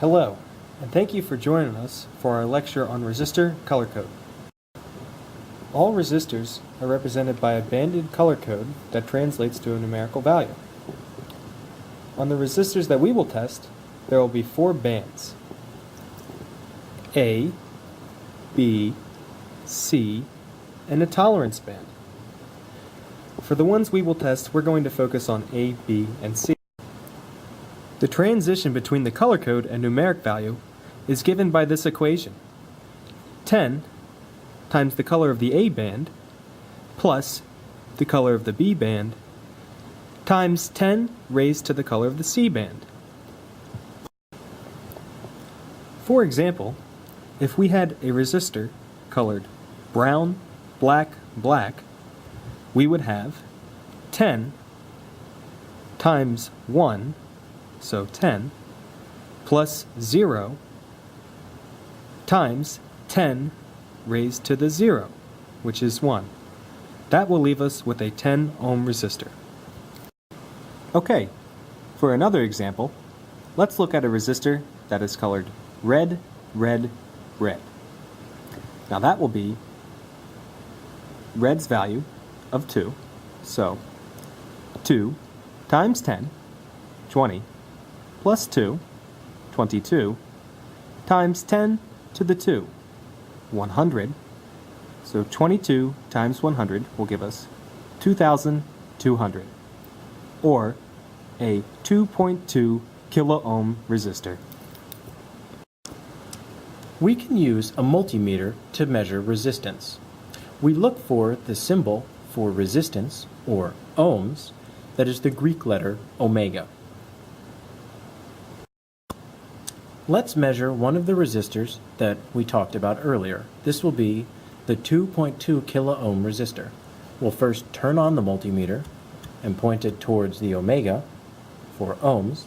Hello, and thank you for joining us for our lecture on resistor color code. All resistors are represented by a banded color code that translates to a numerical value. On the resistors that we will test, there will be 4 bands: A, B, C, and a tolerance band. For the ones we will test, we're going to focus on A, B, and C. The transition between the color code and numeric value is given by this equation: 10 times the color of the A band plus the color of the B band times 10 raised to the color of the C band. For example, if we had a resistor colored brown, black, black, we would have 10 times 1, so 10, plus 0 times 10 raised to the 0, which is 1. That will leave us with a 10 ohm resistor. Okay, for another example, let's look at a resistor that is colored red, red, red. Now that will be red's value of 2, so 2 times 10, 20, plus 2, 22, times 10 to the 2, 100. So 22 times 100 will give us 2,200, or a 2.2 kilo ohm resistor. We can use a multimeter to measure resistance. We look for the symbol for resistance, or ohms, that is the Greek letter omega. Let's measure one of the resistors that we talked about earlier. This will be the 2.2 kilo ohm resistor. We'll first turn on the multimeter and point it towards the omega for ohms.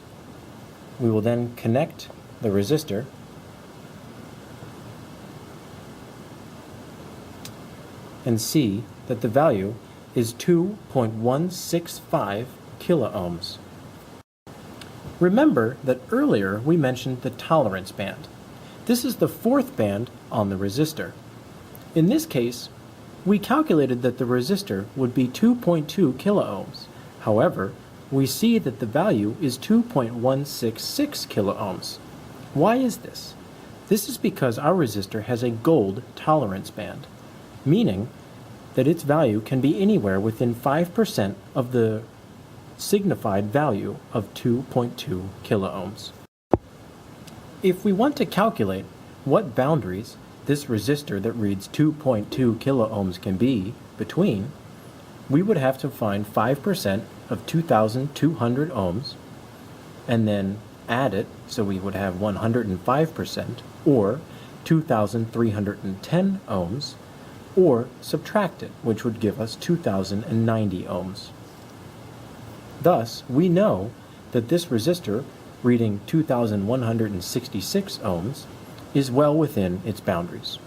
We will then connect the resistor and see that the value is 2.165 kilo ohms. Remember that earlier we mentioned the tolerance band. This is the 4th band on the resistor. In this case, we calculated that the resistor would be 2.2 kilo ohms. However, we see that the value is 2.166 kilo ohms. Why is this? This is because our resistor has a gold tolerance band, meaning that its value can be anywhere within 5% of the signified value of 2.2 kilo ohms. If we want to calculate what boundaries this resistor that reads 2.2 kilo ohms can be between, we would have to find 5% of 2,200 ohms and then add it, so we would have 105%, or 2,310 ohms, or subtract it, which would give us 2,090 ohms. Thus, we know that this resistor, reading 2,166 ohms, is well within its boundaries.